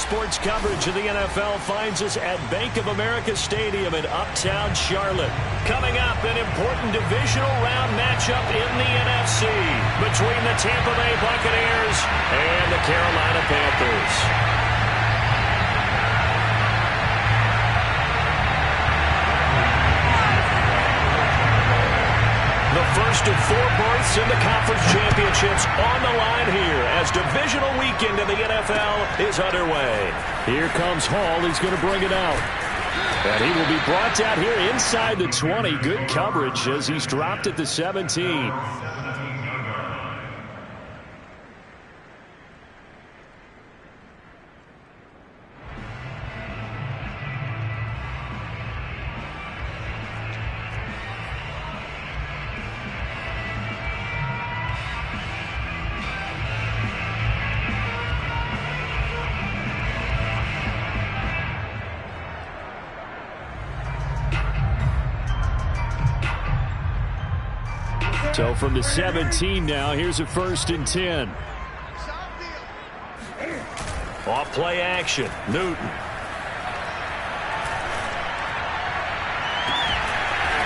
sports coverage of the NFL finds us at Bank of America Stadium in Uptown Charlotte. Coming up, an important divisional round matchup in the NFC between the Tampa Bay Buccaneers and the Carolina Panthers. The first of 4 berths in the conference championships on the line here as divisional weekend in the NFL is underway. Here comes Hall. He's going to bring it out. And he will be brought out here inside the 20. Good coverage as he's dropped at the 17. So from the 17 now, here's a 1st and 10. Off play action. Newton.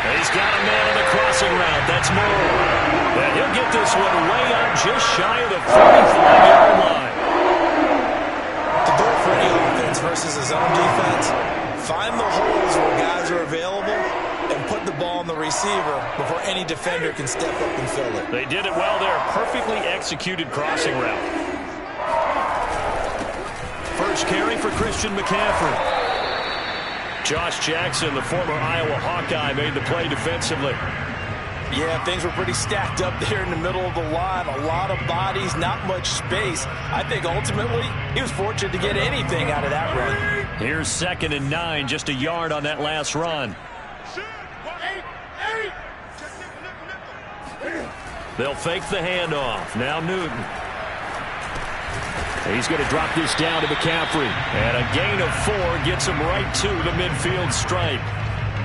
He's got a man on the crossing route. That's Moore. And he'll get this one way up just shy of the 45-yard line. To do it for any offense versus his own defense, find the holes where guys are available and put the ball on the receiver before any defender can step up and fill it. They did it well there. Perfectly executed crossing route. First carry for Christian McCaffrey. Josh Jackson, the former Iowa Hawkeye, made the play defensively. Yeah, things were pretty stacked up there in the middle of the line. A lot of bodies, not much space. I think ultimately he was fortunate to get anything out of that run. Here's 2nd and 9, just a yard on that last run. They'll fake the handoff. Now Newton. He's going to drop this down to McCaffrey. And a gain of 4 gets him right to the midfield stripe.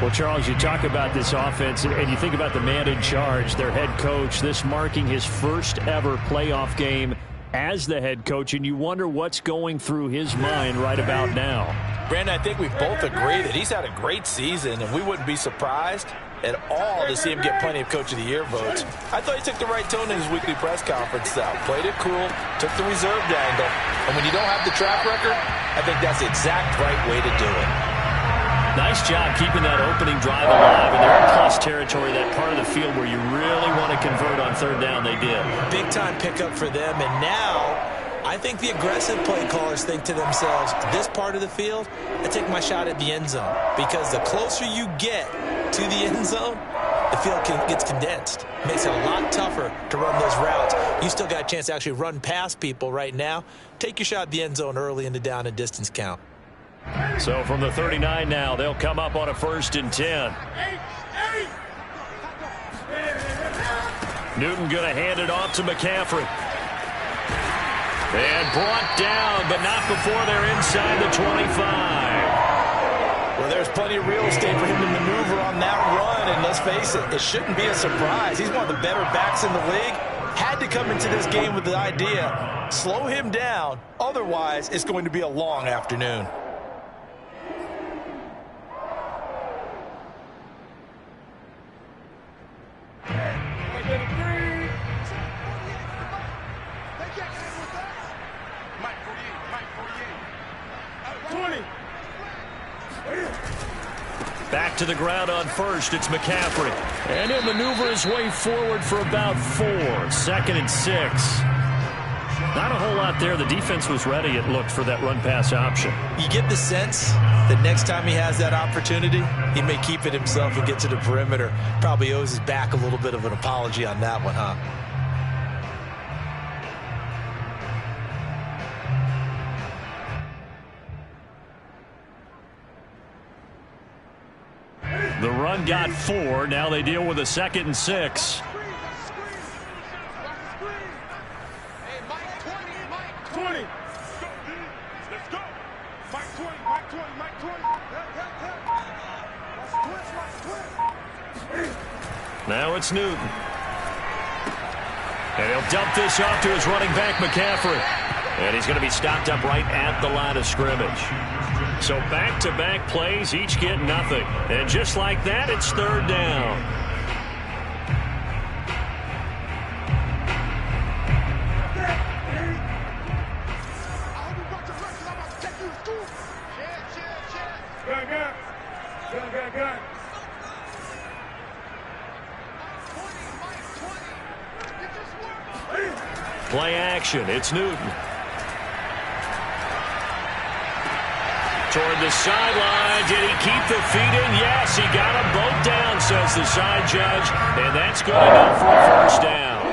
Well, Charles, you talk about this offense, and you think about the man in charge, their head coach, this marking his first ever playoff game as the head coach, and you wonder what's going through his mind right about now. Brandon, I think we both agree that he's had a great season, and we wouldn't be surprised at all to see him get plenty of Coach of the Year votes. I thought he took the right tone in his weekly press conference, though. Played it cool, took the reserved angle, and when you don't have the track record, I think that's the exact right way to do it. Nice job keeping that opening drive alive, and they're in plus territory, that part of the field where you really want to convert on 3rd down. They did. Big-time pickup for them, and now I think the aggressive play callers think to themselves, this part of the field, I take my shot at the end zone, because the closer you get to the end zone, the field gets condensed. Makes it a lot tougher to run those routes. You still got a chance to actually run past people right now. Take your shot at the end zone early in the down and distance count. So from the 39 now, they'll come up on a 1st and 10. Newton going to hand it off to McCaffrey. And brought down, but not before they're inside the 25. Well, there's plenty of real estate for him to maneuver on that run, and let's face it, it shouldn't be a surprise. He's one of the better backs in the league. Had to come into this game with the idea, slow him down, otherwise it's going to be a long afternoon. Back to the ground on 1st. It's McCaffrey. And he'll maneuver his way forward for about 4. 2nd and 6. Not a whole lot there. The defense was ready, it looked, for that run-pass option. You get the sense that next time he has that opportunity, he may keep it himself and get to the perimeter. Probably owes his back a little bit of an apology on that one, huh? The run got 4. Now they deal with a 2nd and 6. Now it's Newton. And he'll dump this off to his running back, McCaffrey. And he's going to be stopped up right at the line of scrimmage. So back-to-back plays, each get nothing. And just like that, it's third down. Play action. It's Newton. Toward the sideline. Did he keep the feet in? Yes, he got them both down, says the side judge. And that's going to go for a first down.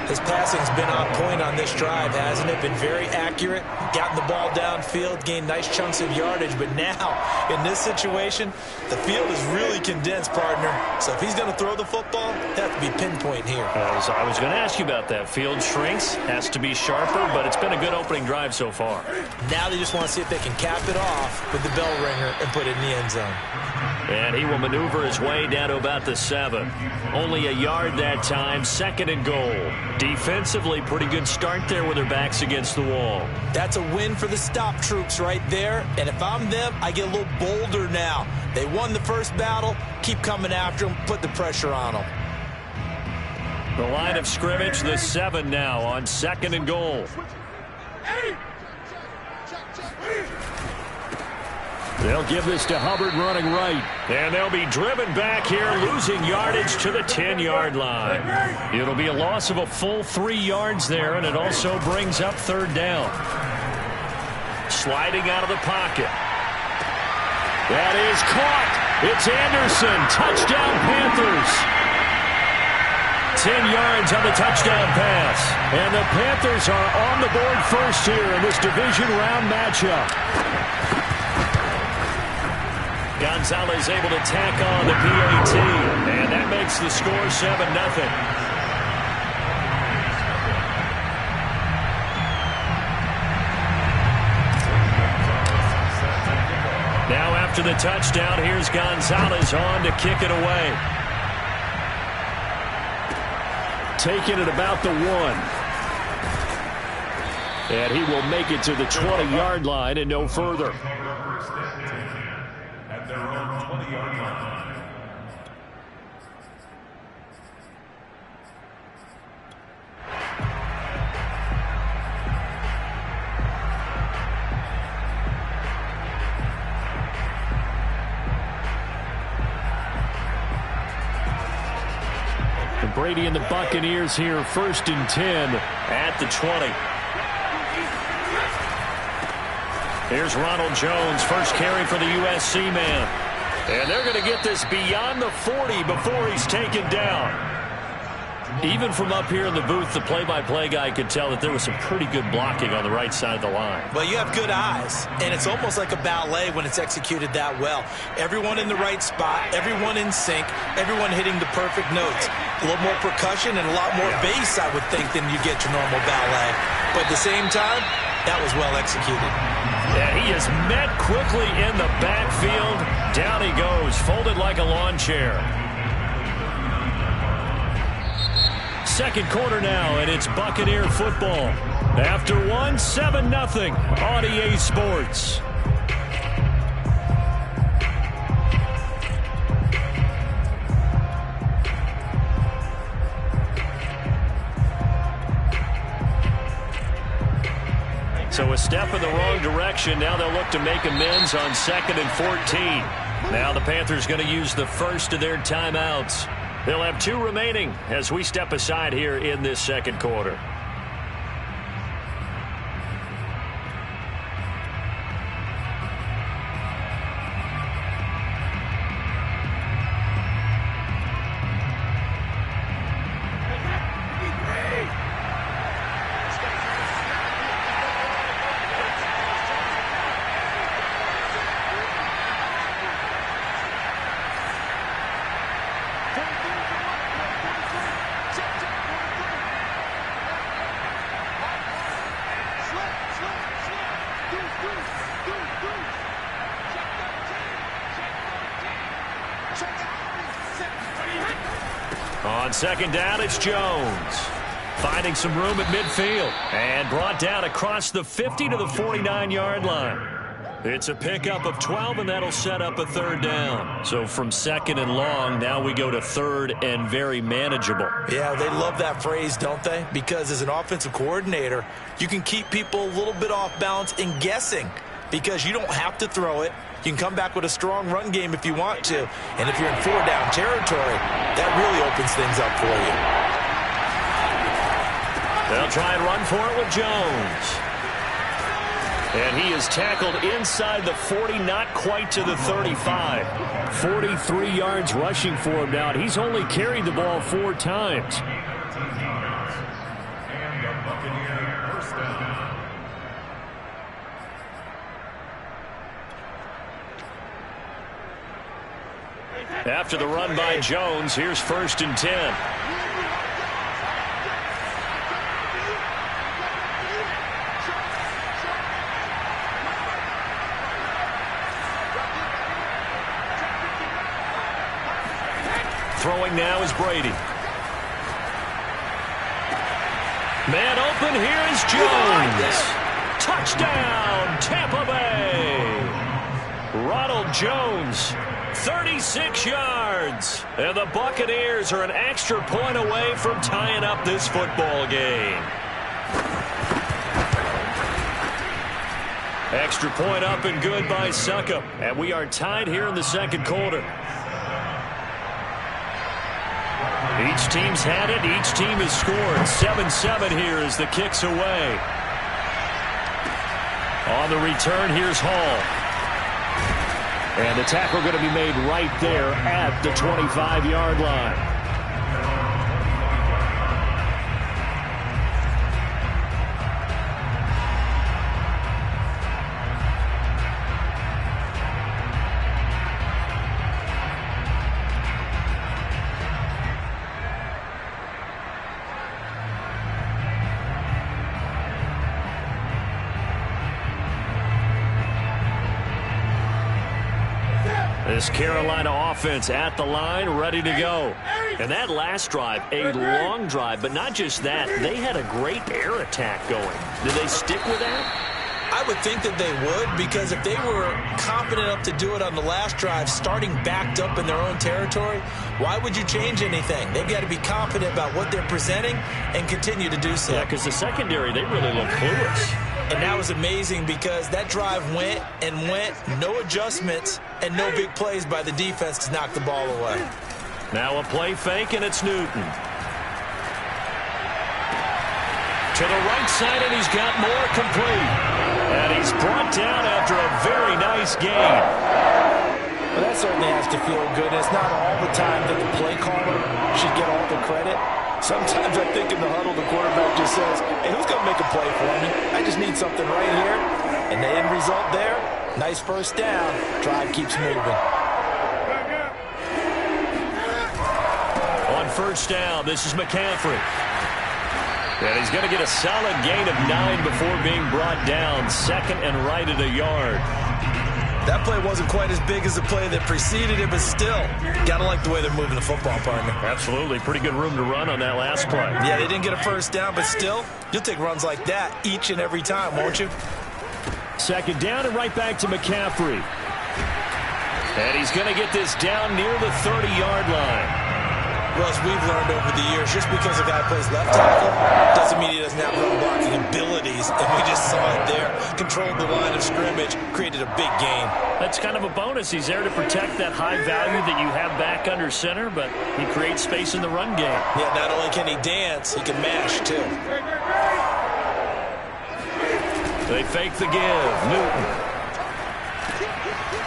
His passing's been on point on this drive, hasn't it? Been very accurate, gotten the ball downfield, gained nice chunks of yardage. But now, in this situation, the field is really condensed, partner. So if he's going to throw the football, it has to be pinpoint here. I was going to ask you about that. Field shrinks, has to be sharper, but it's been a good opening drive so far. Now they just want to see if they can cap it off with the bell ringer and put it in the end zone. And he will maneuver his way down to about the 7. Only a yard that time, second and goal. Defensively, pretty good start there with their backs against the wall. That's a win for the stop troops right there. And if I'm them, I get a little bolder now. They won the first battle. Keep coming after them. Put the pressure on them. The line of scrimmage, the 7 now on second and goal. They'll give this to Hubbard running right. And they'll be driven back here, losing yardage to the 10-yard line. It'll be a loss of a full 3 yards there, and it also brings up third down. Sliding out of the pocket. That is caught. It's Anderson. Touchdown, Panthers. 10 yards on the touchdown pass. And the Panthers are on the board first here in this division round matchup. Gonzalez able to tack on the PAT, and that makes the score 7-0. Now after the touchdown, here's Gonzalez on to kick it away. Taking it about the 1. And he will make it to the 20-yard line and no further. Brady and the Buccaneers here, 1st and 10 at the 20. Here's Ronald Jones, first carry for the USC man. And they're going to get this beyond the 40 before he's taken down. Even from up here in the booth, the play-by-play guy could tell that there was some pretty good blocking on the right side of the line. Well, you have good eyes, and it's almost like a ballet when it's executed that well. Everyone in the right spot, everyone in sync, everyone hitting the perfect notes. A little more percussion and a lot more bass, I would think, than you get your normal ballet. But at the same time, that was well executed. Yeah, he is met quickly in the backfield. Down he goes, folded like a lawn chair. Second quarter now, and it's Buccaneer football. After 7-0 on EA Sports. So a step in the wrong direction. Now they'll look to make amends on 2nd and 14. Now the Panthers going to use the first of their timeouts. They'll have 2 remaining as we step aside here in this second quarter. On second down, it's Jones. Finding some room at midfield. And brought down across the 50 to the 49-yard line. It's a pickup of 12, and that'll set up a third down. So from second and long, now we go to third and very manageable. Yeah, they love that phrase, don't they? Because as an offensive coordinator, you can keep people a little bit off balance and guessing because you don't have to throw it. You can come back with a strong run game if you want to. And if you're in four-down territory, that really opens things up for you. They'll try and run for it with Jones. And he is tackled inside the 40, not quite to the 35. 43 yards rushing for him now. He's only carried the ball 4 times. After the run by Jones, here's 1st and 10. Throwing now is Brady. Man open, here is Jones. Touchdown, Tampa Bay. Ronald Jones, 36 yards. And the Buccaneers are an extra point away from tying up this football game. Extra point up and good by Succop. And we are tied here in the second quarter. Each team's had it. Each team has scored. 7-7 here as the kick's away. On the return, here's Hall. And the tackle going to be made right there at the 25-yard line. This Carolina offense at the line, ready to go. And that last drive, a long drive, but not just that. They had a great air attack going. Did they stick with that? I would think that they would, because if they were confident enough to do it on the last drive, starting backed up in their own territory, why would you change anything? They've got to be confident about what they're presenting and continue to do so. Yeah, because the secondary, they really look clueless. And that was amazing because that drive went and went, no adjustments, and no big plays by the defense to knock the ball away. Now a play fake, and it's Newton. To the right side, and he's got more complete. And he's brought down after a very nice game. Well, that certainly has to feel good. It's not all the time that the play caller should get all the credit. Sometimes I think in the huddle, the quarterback just says, hey, who's going to make a play for me? I just need something right here. And the end result there, nice first down. Drive keeps moving. On first down, this is McCaffrey. And he's going to get a solid gain of 9 before being brought down. 2nd and right at a yard. That play wasn't quite as big as the play that preceded it, but still, got to like the way they're moving the football, partner. Absolutely. Pretty good room to run on that last play. Yeah, they didn't get a first down, but still, you'll take runs like that each and every time, won't you? 2nd down and right back to McCaffrey. And he's going to get this down near the 30-yard line. Well, as we've learned over the years, just because a guy plays left tackle doesn't mean he doesn't have run blocking abilities. And we just saw it there. Controlled the line of scrimmage, created a big gain. That's kind of a bonus. He's there to protect that high value that you have back under center, but he creates space in the run game. Yeah, not only can he dance, he can mash, too. They fake the give. Newton.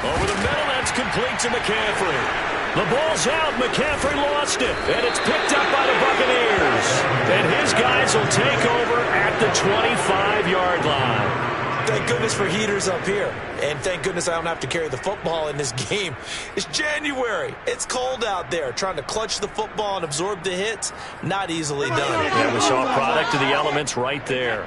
Over the middle, that's complete to McCaffrey. The ball's out. McCaffrey lost it. And it's picked up by the Buccaneers. And his guys will take over at the 25-yard line. Thank goodness for heaters up here. And thank goodness I don't have to carry the football in this game. It's January. It's cold out there. Trying to clutch the football and absorb the hits, not easily done. Yeah, we saw a product of the elements right there.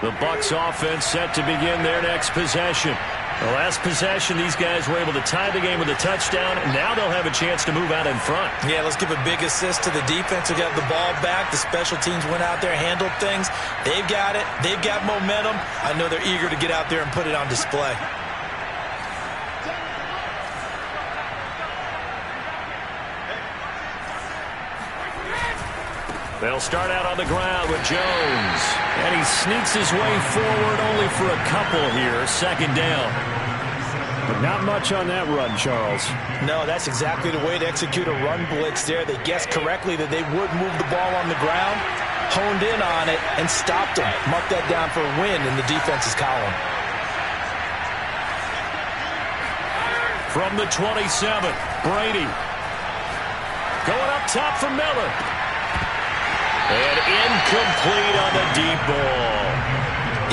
The Bucs offense set to begin their next possession. The last possession, these guys were able to tie the game with a touchdown, and now they'll have a chance to move out in front. Yeah, let's give a big assist to the defense who got the ball back. The special teams went out there, handled things. They've got it. They've got momentum. I know they're eager to get out there and put it on display. They'll start out on the ground with Jones. And he sneaks his way forward only for a couple here. Second down. But not much on that run, Charles. No, that's exactly the way to execute a run blitz there. They guessed correctly that they would move the ball on the ground, honed in on it, and stopped them. Mark that down for a win in the defense's column. From the 27, Brady. Going up top for Miller. And incomplete on the deep ball.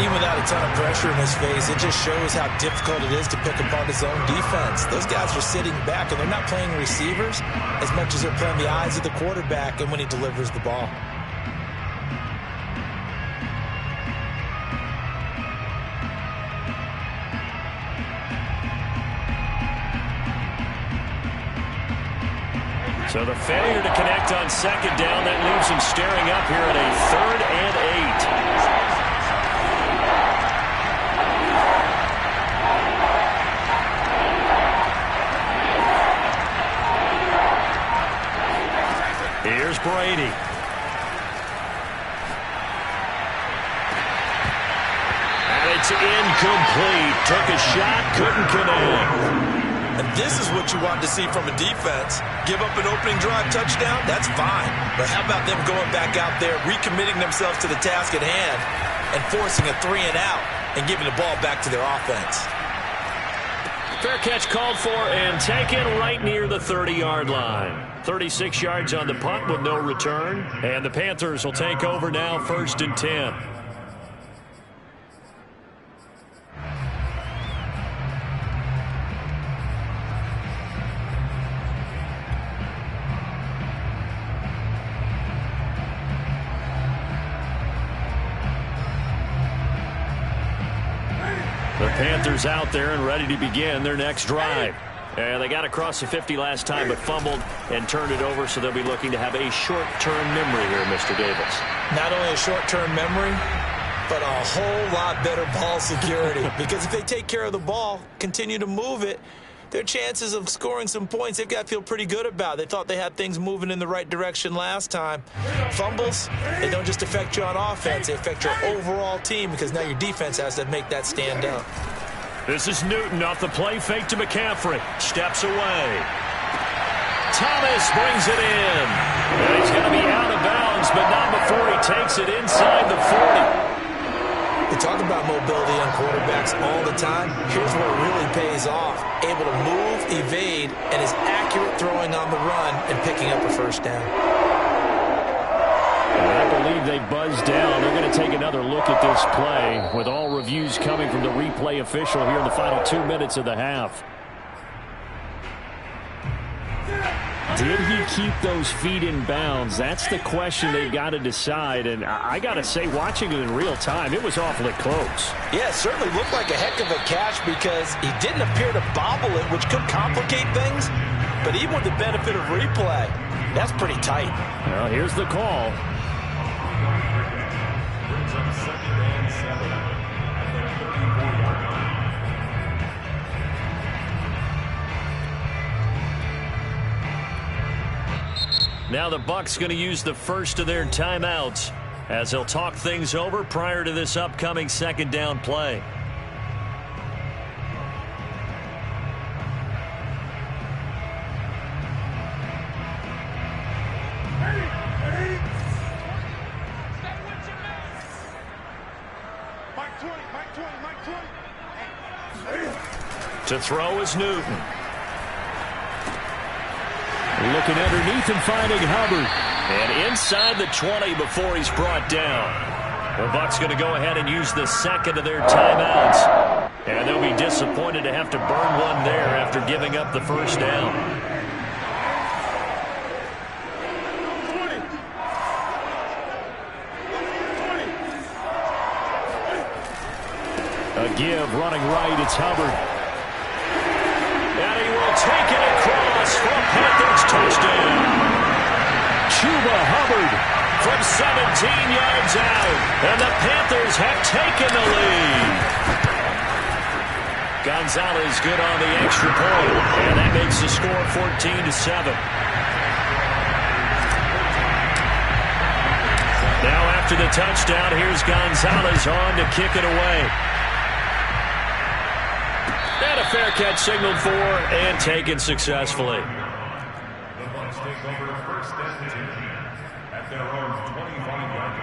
Even without a ton of pressure in his face, it just shows how difficult it is to pick apart his own defense. Those guys are sitting back, and they're not playing receivers as much as they're playing the eyes of the quarterback and when he delivers the ball. So the failure to connect on second down, that leaves him staring up here at a 3rd and 8. Here's Brady. And it's incomplete. Took a shot, couldn't connect. And this is what you want to see from a defense. Give up an opening drive touchdown, that's fine. But how about them going back out there, recommitting themselves to the task at hand, and forcing a 3 and out and giving the ball back to their offense. Fair catch called for and taken right near the 30-yard line. 36 yards on the punt with no return. And the Panthers will take over now, 1st and 10. The Panthers out there and ready to begin their next drive. And they got across the 50 last time but fumbled and turned it over, so they'll be looking to have a short-term memory here, Mr. Davis. Not only a short-term memory, but a whole lot better ball security. Because if they take care of the ball, continue to move it, their chances of scoring some points, they've got to feel pretty good about. They thought they had things moving in the right direction last time. Fumbles, they don't just affect you on offense, they affect your overall team because now your defense has to make that stand up. This is Newton off the play fake to McCaffrey. Steps away. Thomas brings it in. And he's going to be out of bounds, but not before he takes it inside the 40. We talk about mobility on quarterbacks all the time. Here's where it really pays off. Able to move, evade, and is accurate throwing on the run and picking up a first down. And I believe they buzzed down. They're going to take another look at this play with all reviews coming from the replay official here in the final 2 minutes of the half. Did he keep those feet in bounds? That's the question they've got to decide. And I got to say, watching it in real time, it was awfully close. Yeah, it certainly looked like a heck of a catch because he didn't appear to bobble it, which could complicate things. But even with the benefit of replay, that's pretty tight. Well, here's the call. Now the Bucs going to use the first of their timeouts as they'll talk things over prior to this upcoming second down play. To throw is Newton. Looking underneath and finding Hubbard. And inside the 20 before he's brought down. The Bucs going to go ahead and use the second of their timeouts. And they'll be disappointed to have to burn one there after giving up the first down. A give running right, it's Hubbard. taken across for a Panthers touchdown. Chuba Hubbard from 17 yards out, and the Panthers have taken the lead. Gonzalez good on the extra point, and that makes the score 14-7. Now after the touchdown, here's Gonzalez on to kick it away. And a fair catch signaled for and taken successfully. The Bucs take over first and 10 at their own 25-yard line.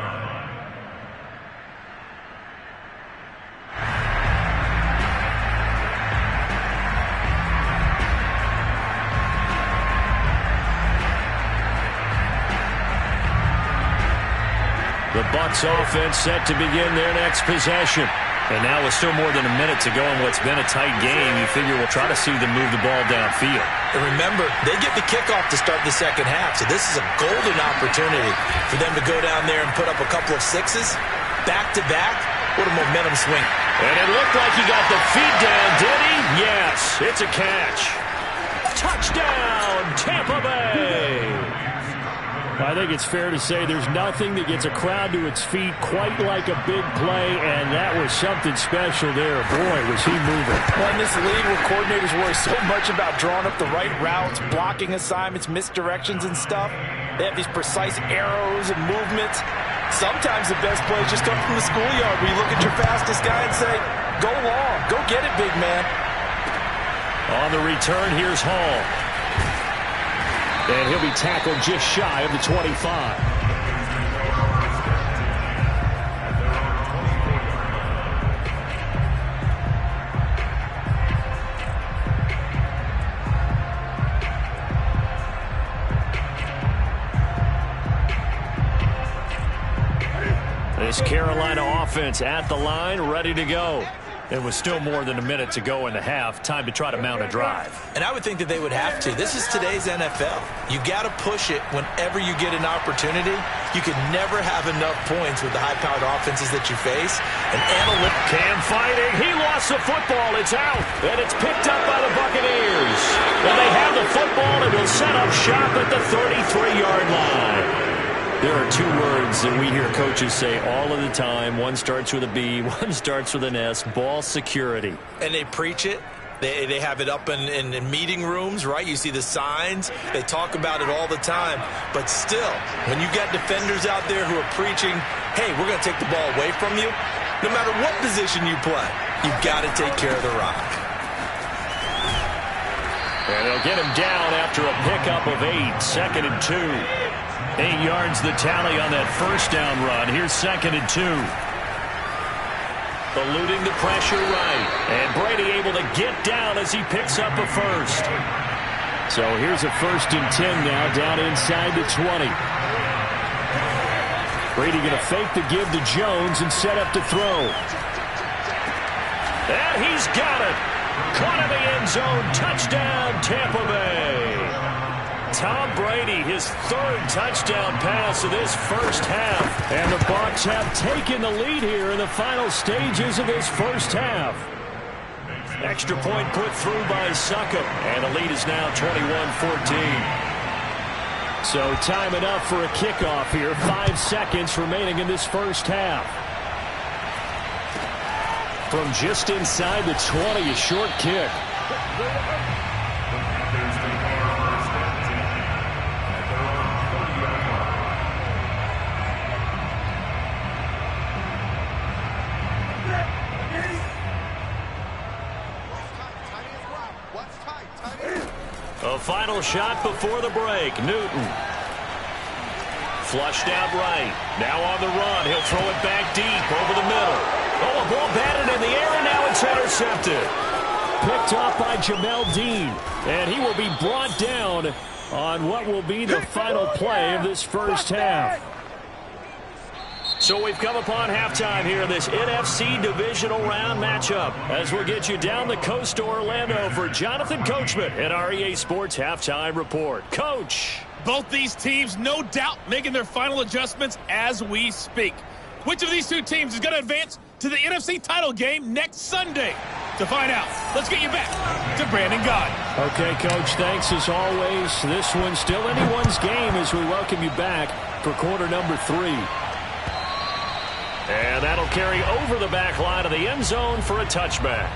The Bucs offense set to begin their next possession. And now with still more than a minute to go in what's been a tight game, you figure we'll try to see them move the ball downfield. And remember, they get the kickoff to start the second half, so this is a golden opportunity for them to go down there and put up a couple of sixes, back-to-back. What a momentum swing. And it looked like he got the feet down, did he? Yes, it's a catch. Touchdown, Tampa Bay. I think it's fair to say there's nothing that gets a crowd to its feet quite like a big play, and that was something special there. Boy, was he moving. Well, in this league where coordinators worry so much about drawing up the right routes, blocking assignments, misdirections and stuff, they have these precise arrows and movements. Sometimes the best plays just come from the schoolyard where you look at your fastest guy and say, go long, go get it, big man. On the return, here's Hall. And he'll be tackled just shy of the 25. This Carolina offense at the line, ready to go. It was still more than a minute to go in the half. Time to try to mount a drive. And I would think that they would have to. This is today's NFL. You got to push it whenever you get an opportunity. You can never have enough points with the high-powered offenses that you face. And Cam fighting. He lost the football. It's out. And it's picked up by the Buccaneers. And they have the football and will set up shop at the 33-yard line. There are two words that we hear coaches say all of the time. One starts with a B, one starts with an S, ball security. And they preach it. They have it up in meeting rooms, right? You see the signs. They talk about it all the time. But still, when you got defenders out there who are preaching, hey, we're going to take the ball away from you, no matter what position you play, you've got to take care of the rock. And they'll get him down after a pickup of 8, 2nd and 2. 8 yards the tally on that first down run. Here's 2nd and 2. Eluding the pressure right. And Brady able to get down as he picks up a first. So here's a 1st and 10 now down inside the 20. Brady going to fake the give to Jones and set up to throw. And he's got it. Caught in the end zone. Touchdown, Tampa Bay. Tom Brady, his 3rd touchdown pass of this first half. And the Bucs have taken the lead here in the final stages of this first half. Extra point put through by Succop. And the lead is now 21-14. So time enough for a kickoff here. 5 seconds remaining in this first half. From just inside the 20, a short kick. A final shot before the break. Newton. Flushed out right. Now on the run. He'll throw it back deep over the middle. Oh, a ball batted in the air, and now it's intercepted. Picked off by Jamel Dean. And he will be brought down on what will be the final play of this first half. So we've come upon halftime here in this NFC divisional round matchup as we'll get you down the coast to Orlando for Jonathan Coachman at our EA Sports Halftime Report. Coach. Both these teams, no doubt, making their final adjustments as we speak. Which of these two teams is going to advance to the NFC title game next Sunday? To find out, let's get you back to Brandon Gaudin. Okay, Coach, thanks as always. This one's still anyone's game as we welcome you back for quarter number 3. And that'll carry over the back line of the end zone for a touchback.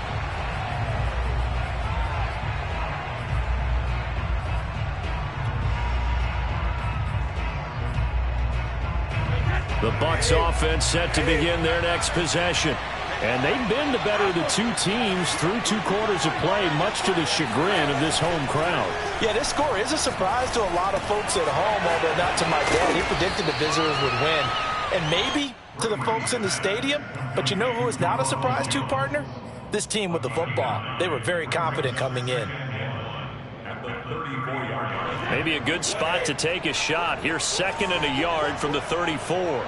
The Bucs offense set to begin their next possession. And they've been the better of the two teams through 2 quarters of play, much to the chagrin of this home crowd. Yeah, this score is a surprise to a lot of folks at home, although not to my dad. He predicted the visitors would win. And maybe to the folks in the stadium. But you know who is not a surprise to, partner? This team with the football. They were very confident coming in. Maybe a good spot to take a shot. Here's 2nd and a yard from the 34.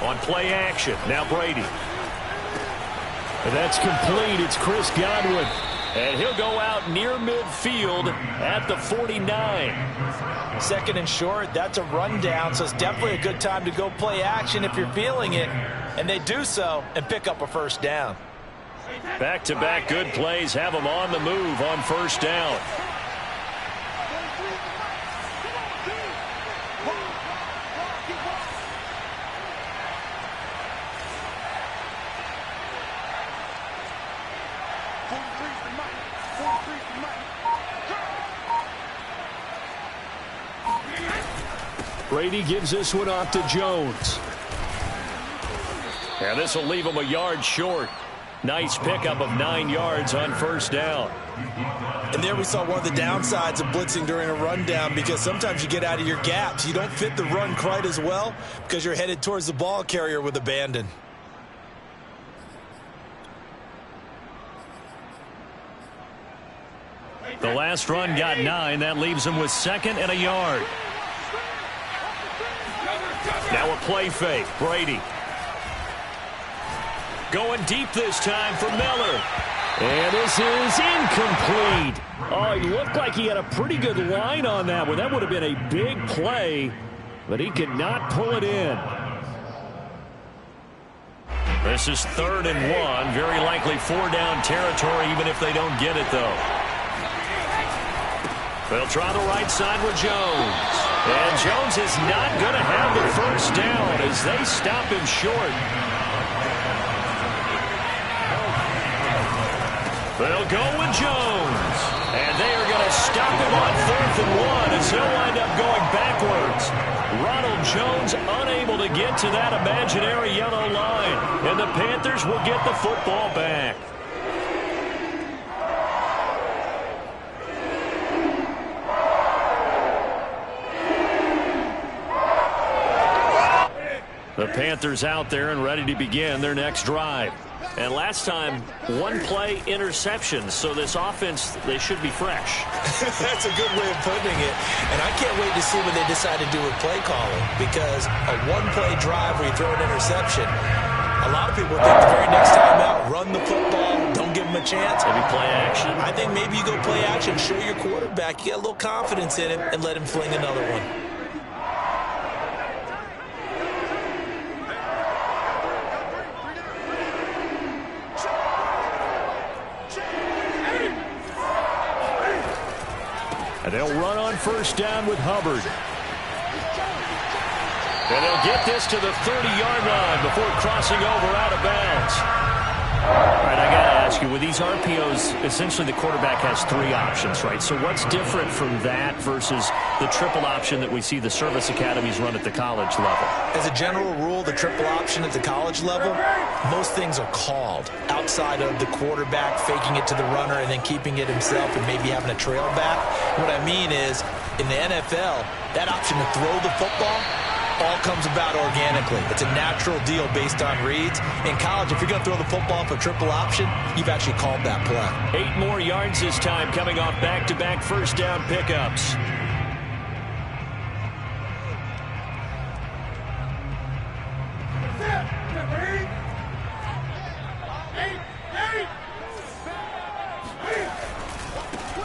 On play action, now Brady. And that's complete. It's Chris Godwin. And he'll go out near midfield at the 49. 2nd and short, that's a rundown, so it's definitely a good time to go play action if you're feeling it. And they do so and pick up a first down. Back-to-back good plays have them on the move on first down. Brady gives this one off to Jones. And this will leave him a yard short. Nice pickup of 9 yards on first down. And there we saw one of the downsides of blitzing during a rundown, because sometimes you get out of your gaps. You don't fit the run quite as well because you're headed towards the ball carrier with abandon. The last run got 9. That leaves him with 2nd and a yard. Now a play fake. Brady. Going deep this time for Miller. And this is incomplete. Oh, he looked like he had a pretty good line on that one. That would have been a big play, but he could not pull it in. This is 3rd and 1. Very likely 4-down territory, even if they don't get it, though. They'll try the right side with Jones. And Jones is not going to have the first down as they stop him short. They'll go with Jones. And they are going to stop him on 4th and 1 as he'll wind up going backwards. Ronald Jones unable to get to that imaginary yellow line. And the Panthers will get the football back. The Panthers out there and ready to begin their next drive. And last time, 1-play interception. So this offense, they should be fresh. That's a good way of putting it. And I can't wait to see what they decide to do with play calling, because a 1-play drive where you throw an interception, a lot of people think the very next time out, run the football, don't give them a chance. Maybe play action. I think maybe you go play action, show your quarterback you got a little confidence in him, and let him fling another one. And they'll run on first down with Hubbard. And they'll get this to the 30-yard line before crossing over out of bounds. All right, I got to ask you, with these RPOs, essentially the quarterback has 3 options, right? So what's different from that versus the triple option that we see the service academies run at the college level? As a general rule, the triple option at the college level, most things are called outside of the quarterback faking it to the runner and then keeping it himself and maybe having a trail back. What I mean is, in the NFL, that option to throw the football all comes about organically. It's a natural deal based on reads. In college, if you're going to throw the football for triple option, you've actually called that play. 8 more yards this time, coming off back-to-back first down pickups.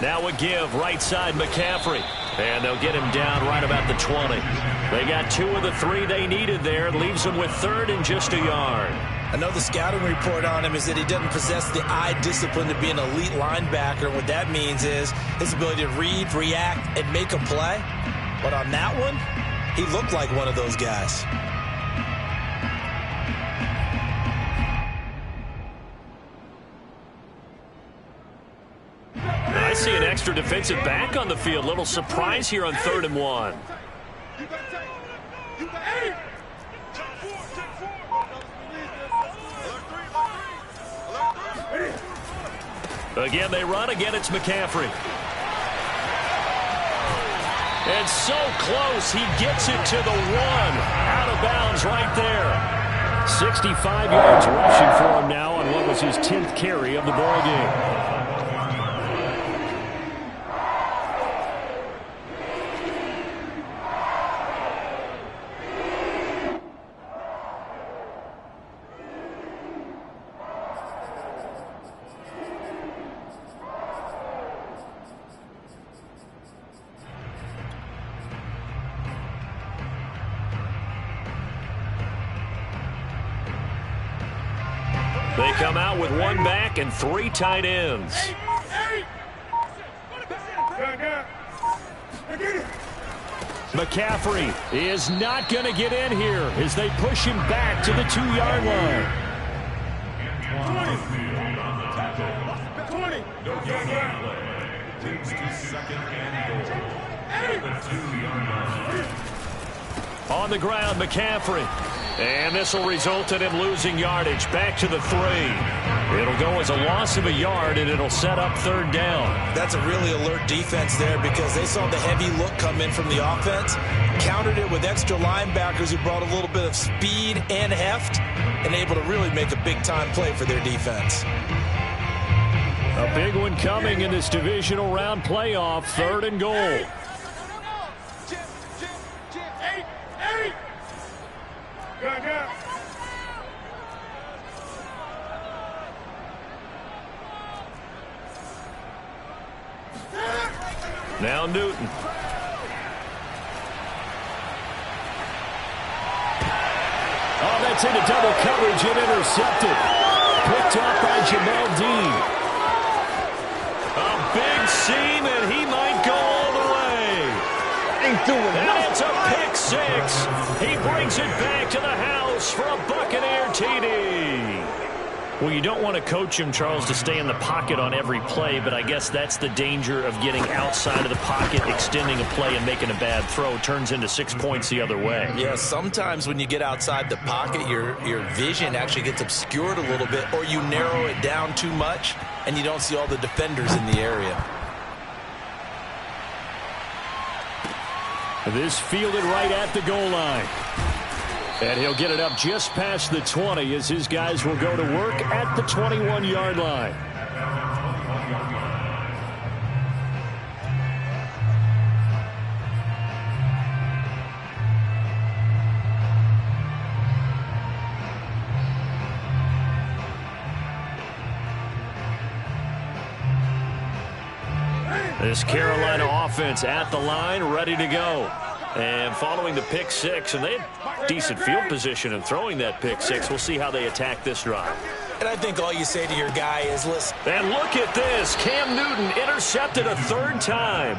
Now a give, right side McCaffrey. And they'll get him down right about the 20. They got 2 of the 3 they needed there. It leaves them with 3rd and just a yard. I know the scouting report on him is that he doesn't possess the eye discipline to be an elite linebacker. What that means is his ability to read, react, and make a play. But on that one, he looked like one of those guys. I see an extra defensive back on the field. Little surprise here on 3rd and 1. Again, they run. Again, it's McCaffrey. And so close, he gets it to the 1. Out of bounds right there. 65 yards rushing for him now on what was his 10th carry of the ball game. They come out with 1 back and 3 tight ends. McCaffrey is not going to get in here as they push him back to the 2-yard line. 20. No gain. Takes to 2nd and goal. The 2-yard line. On the ground, McCaffrey. And this will result in him losing yardage back to the 3. It'll go as a loss of a yard, and it'll set up 3rd down. That's a really alert defense there because they saw the heavy look come in from the offense, countered it with extra linebackers who brought a little bit of speed and heft, and able to really make a big-time play for their defense. A big one coming in this divisional round playoff, 3rd and goal. Now Newton. Oh, that's into double coverage and intercepted. Picked off by Jamal Dean. A big seam, and he might go all the way. Ain't doing and it's a pick 6. He brings it back to the house for a Buccaneer TD. Well, you don't want to coach him, Charles, to stay in the pocket on every play, but I guess that's the danger of getting outside of the pocket, extending a play, and making a bad throw. Turns into 6 points the other way. Yeah, sometimes when you get outside the pocket, your vision actually gets obscured a little bit, or you narrow it down too much, and you don't see all the defenders in the area. This fielded right at the goal line. And he'll get it up just past the 20 as his guys will go to work at the 21-yard line. This Carolina offense at the line, ready to go. And following the pick 6, and they had decent field position in throwing that pick 6. We'll see how they attack this drive. And I think all you say to your guy is, listen. And look at this. Cam Newton intercepted a 3rd time.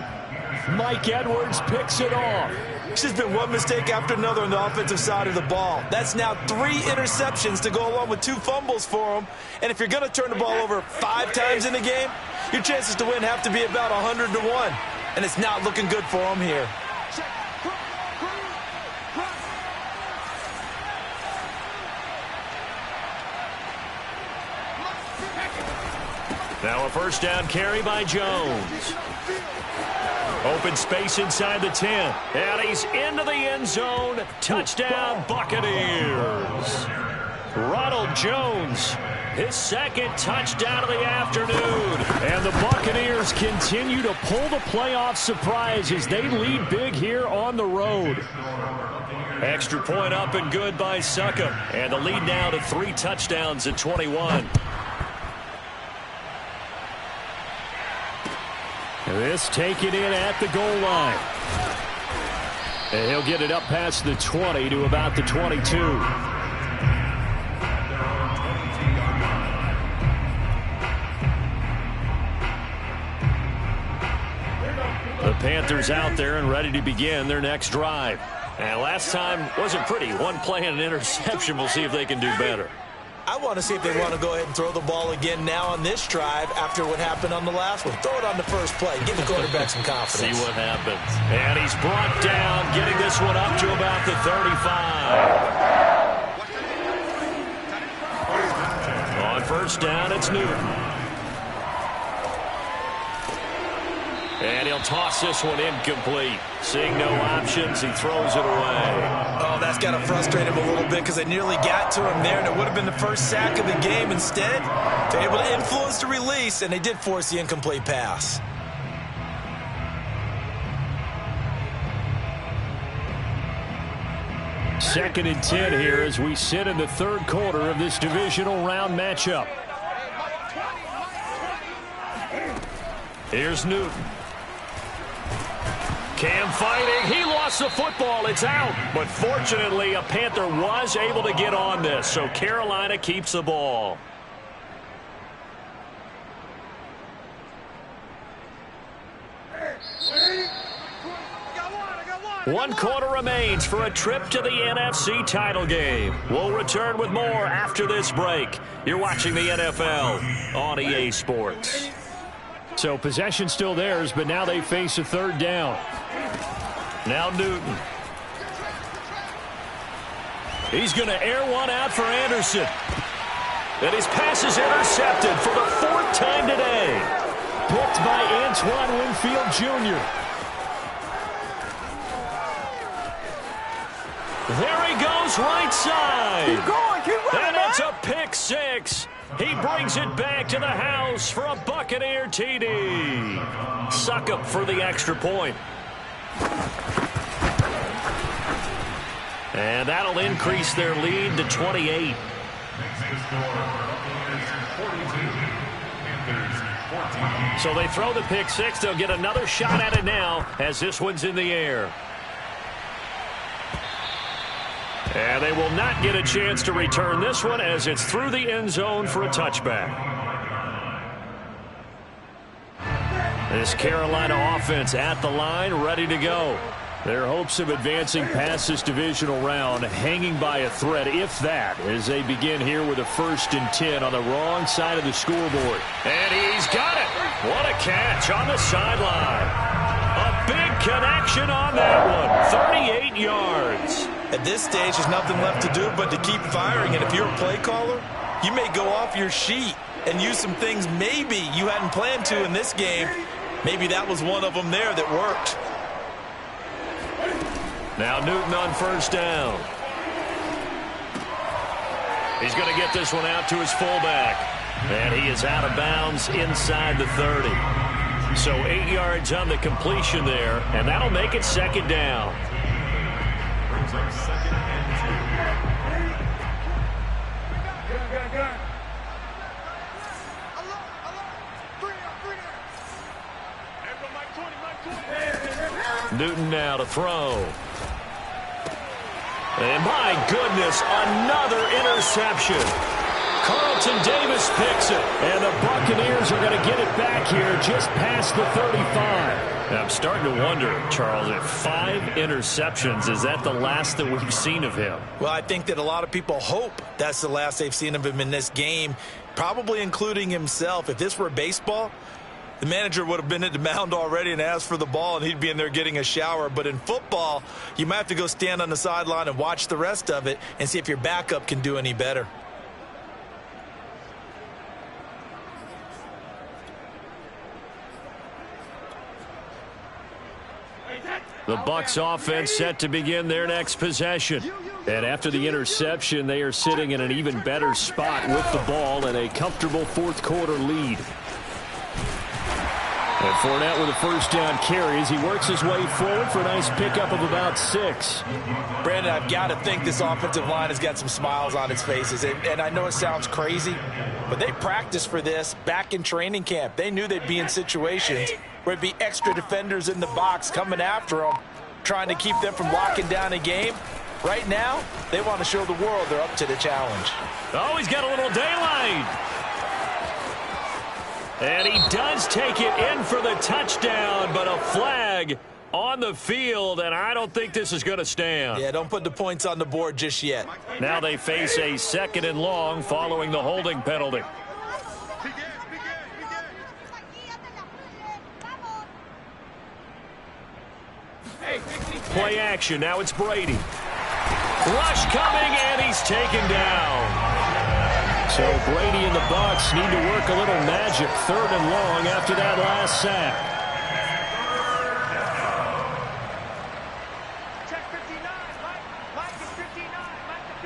Mike Edwards picks it off. It's just been one mistake after another on the offensive side of the ball. That's now 3 interceptions to go along with 2 fumbles for him. And if you're going to turn the ball over 5 times in a game, your chances to win have to be about 100 to 1. And it's not looking good for him here. Now a 1st down carry by Jones. Open space inside the 10. And he's into the end zone. Touchdown, Buccaneers. Ronald Jones, his 2nd touchdown of the afternoon. And the Buccaneers continue to pull the playoff surprise as they lead big here on the road. Extra point up and good by Succa. And the lead now to 3 touchdowns at 21. This taken in at the goal line. And he'll get it up past the 20 to about the 22. Panthers out there and ready to begin their next drive. And last time wasn't pretty. One play and an interception. We'll see if they can do better. I want to see if they want to go ahead and throw the ball again now on this drive after what happened on the last one. Throw it on the first play. Give the quarterback some confidence. See what happens. And he's brought down, getting this one up to about the 35. On first down, it's Newton. And he'll toss this one incomplete. Seeing no options, he throws it away. Oh, that's got to frustrate him a little bit because they nearly got to him there, and it would have been the first sack of the game. Instead, they're able to influence the release, and they did force the incomplete pass. Second and 10 here as we sit in the third quarter of this divisional round matchup. Here's Newton. Cam fighting. He lost the football. It's out. But fortunately, a Panther was able to get on this, so Carolina keeps the ball. One quarter remains for a trip to the NFC title game. We'll return with more after this break. You're watching the NFL on EA Sports. So possession still theirs, but now they face a third down. Now Newton. He's going to air one out for Anderson. And his pass is intercepted for the fourth time today. Picked by Antoine Winfield Jr. There he goes, right side. Keep going, keep running, and it's a pick six. He brings it back to the house for a Buccaneer TD. Suck up for the extra point. And that'll increase their lead to 28. So they throw the pick six. They'll get another shot at it now as this one's in the air. And they will not get a chance to return this one as it's through the end zone for a touchback. This Carolina offense at the line, ready to go. Their hopes of advancing past this divisional round hanging by a thread, if that, as they begin here with a 1st and 10 on the wrong side of the scoreboard. And he's got it. What a catch on the sideline. A big connection on that one. 38 yards. At this stage, there's nothing left to do but to keep firing. And if you're a play caller, you may go off your sheet and use some things maybe you hadn't planned to in this game. Maybe that was one of them there that worked. Now Newton on first down. He's going to get this one out to his fullback. And he is out of bounds inside the 30. So 8 yards on the completion there, and that'll make it second down. Brings up second and 2. Newton now to throw. And my goodness, another interception. Carlton Davis picks it. And the Buccaneers are going to get it back here just past the 35. And I'm starting to wonder, Charles, if 5 interceptions, is that the last that we've seen of him? Well, I think that a lot of people hope that's the last they've seen of him in this game, probably including himself. If this were baseball, the manager would have been at the mound already and asked for the ball, and he'd be in there getting a shower. But in football, you might have to go stand on the sideline and watch the rest of it and see if your backup can do any better. The Bucs offense set to begin their next possession. And after the interception, they are sitting in an even better spot with the ball and a comfortable fourth quarter lead. And Fournette with a first down carry as he works his way forward for a nice pickup of about 6. Brandon, I've got to think this offensive line has got some smiles on its faces. And I know it sounds crazy, but they practiced for this back in training camp. They knew they'd be in situations where it'd be extra defenders in the box coming after them, trying to keep them from locking down a game. Right now, they want to show the world they're up to the challenge. Oh, he's got a little daylight. And he does take it in for the touchdown, but a flag on the field, and I don't think this is going to stand. Yeah, don't put the points on the board just yet. Now they face a 2nd and long following the holding penalty. Play action. Now it's Brady. Rush coming, and he's taken down. So Brady and the Bucs need to work a little magic. 3rd and long after that last sack. Check 59. Mike is 59. Mike is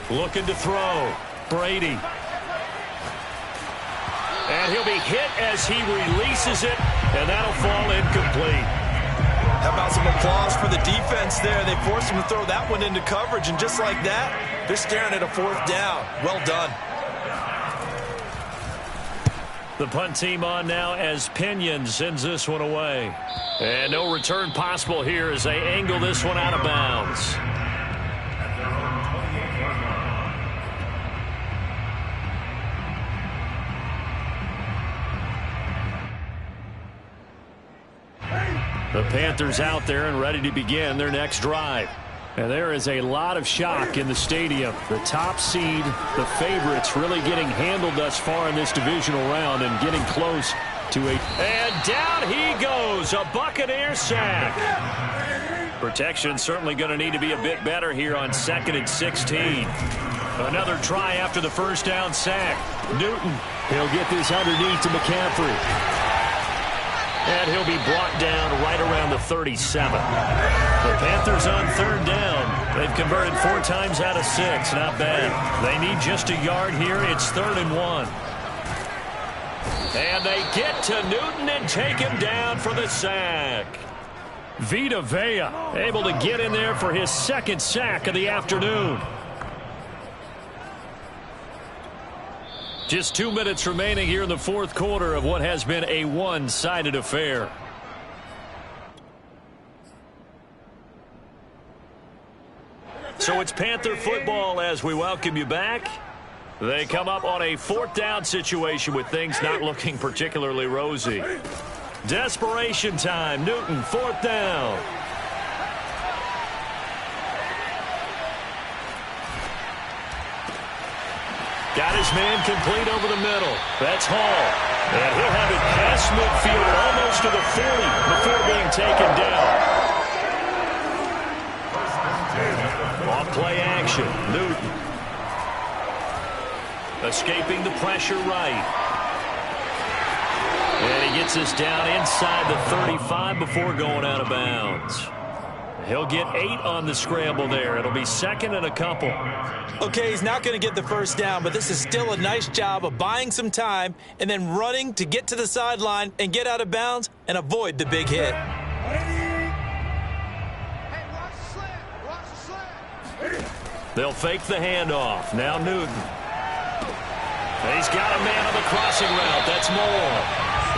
59. Looking to throw. Brady. And he'll be hit as he releases it, and that'll fall incomplete. How about some applause for the defense there? They forced him to throw that one into coverage, and just like that, they're staring at a 4th down. Well done. The punt team on now as Pinion sends this one away. And no return possible here as they angle this one out of bounds. The Panthers out there and ready to begin their next drive. And there is a lot of shock in the stadium. The top seed, the favorites, really getting handled thus far in this divisional round and getting close to a... And down he goes, a Buccaneer sack. Protection certainly going to need to be a bit better here on 2nd and 16. Another try after the 1st down sack. Newton, he'll get this underneath to McCaffrey. And he'll be brought down right around the 37. The Panthers on 3rd down. They've converted 4 times out of 6. Not bad. They need just a yard here. It's 3rd and 1. And they get to Newton and take him down for the sack. Vita Vea able to get in there for his 2nd sack of the afternoon. Just 2 minutes remaining here in the 4th quarter of what has been a one-sided affair. So it's Panther football as we welcome you back. They come up on a 4th down situation with things not looking particularly rosy. Desperation time. Newton, 4th down. Got his man complete over the middle. That's Hall. And he'll have it past midfield almost to the 40 before being taken down. Off play action. Newton. Escaping the pressure right. And he gets us down inside the 35 before going out of bounds. He'll get 8 on the scramble there. It'll be 2nd and a couple. Okay, he's not going to get the 1st down, but this is still a nice job of buying some time and then running to get to the sideline and get out of bounds and avoid the big hit. They'll fake the handoff. Now Newton. He's got a man on the crossing route. That's Moore.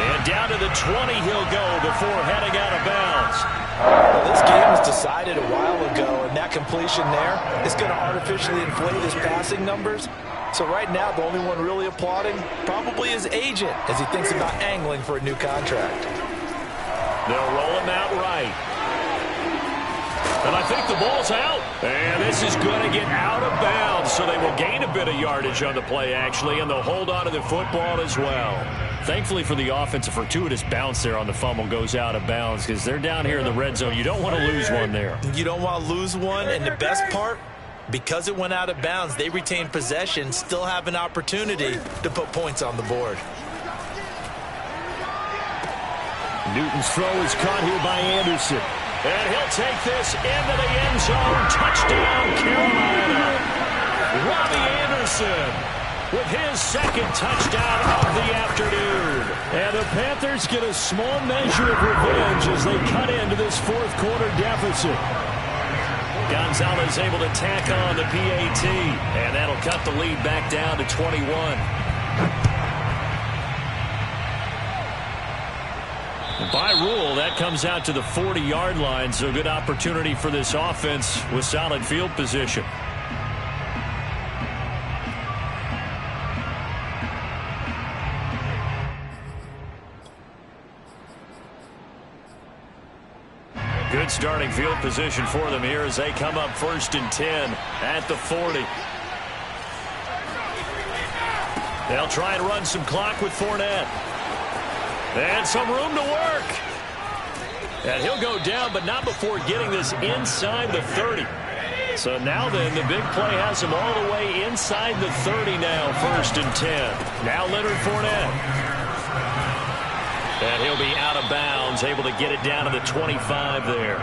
And down to the 20 he'll go before heading out of bounds. Well, this game was decided a while ago, and that completion there is going to artificially inflate his passing numbers. So right now, the only one really applauding probably his agent as he thinks about angling for a new contract. They'll roll him out right. And I think the ball's out. And this is going to get out of bounds, so they will gain a bit of yardage on the play, actually, and they'll hold on to the football as well. Thankfully for the offense, a fortuitous bounce there on the fumble goes out of bounds because they're down here in the red zone. You don't want to lose one there. You don't want to lose one, and the best part, because it went out of bounds, they retain possession, still have an opportunity to put points on the board. Newton's throw is caught here by Anderson. And he'll take this into the end zone. Touchdown, Carolina. Robbie Anderson with his 2nd touchdown of the afternoon. And the Panthers get a small measure of revenge as they cut into this 4th quarter deficit. Gonzalez able to tack on the PAT, and that'll cut the lead back down to 21. By rule, that comes out to the 40-yard line, so good opportunity for this offense with solid field position. Good starting field position for them here as they come up 1st and 10 at the 40. They'll try and run some clock with Fournette. And some room to work. And he'll go down, but not before getting this inside the 30. So now then, the big play has him all the way inside the 30 now, 1st and 10. Now Leonard Fournette. And he'll be out of bounds, able to get it down to the 25 there.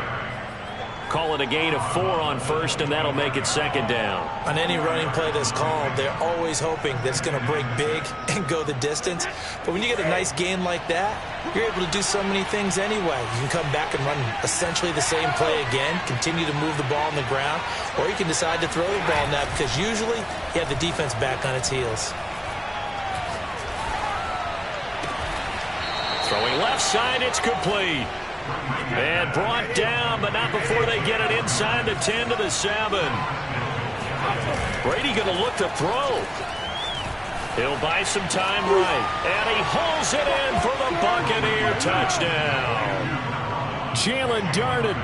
Call it a gain of 4 on 1st, and that'll make it 2nd down. On any running play that's called, they're always hoping that it's going to break big and go the distance. But when you get a nice gain like that, you're able to do so many things anyway. You can come back and run essentially the same play again, continue to move the ball on the ground, or you can decide to throw the ball now because usually you have the defense back on its heels. Throwing left side, it's complete. And brought down, but not before they get it inside the 10 to the 7. Brady going to look to throw. He'll buy some time right. And he hauls it in for the Buccaneer touchdown. Jalen Darden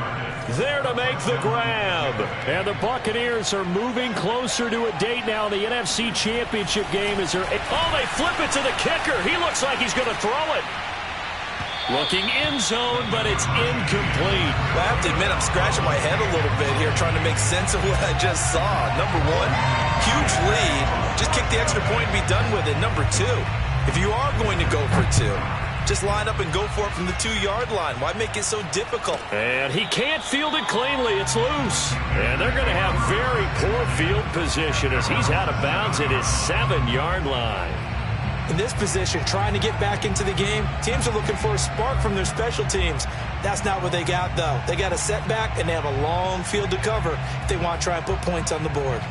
there to make the grab. And the Buccaneers are moving closer to a date now. The NFC Championship game is there. Oh, they flip it to the kicker. He looks like he's going to throw it. Looking end zone, but it's incomplete. Well, I have to admit, I'm scratching my head a little bit here, trying to make sense of what I just saw. Number one, huge lead. Just kick the extra point and be done with it. Number two, if you are going to go for 2, just line up and go for it from the 2-yard line. Why make it so difficult? And he can't field it cleanly. It's loose. And they're going to have very poor field position as he's out of bounds at his 7-yard line. In this position, trying to get back into the game, teams are looking for a spark from their special teams. That's not what they got, though. They got a setback, and they have a long field to cover if they want to try and put points on the board.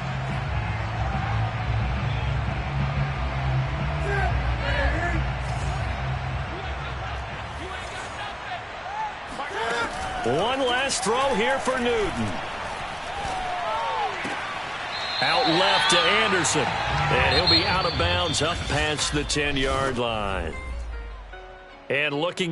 One last throw here for Newton. Out left to Anderson. And he'll be out of bounds up past the 10-yard line. And looking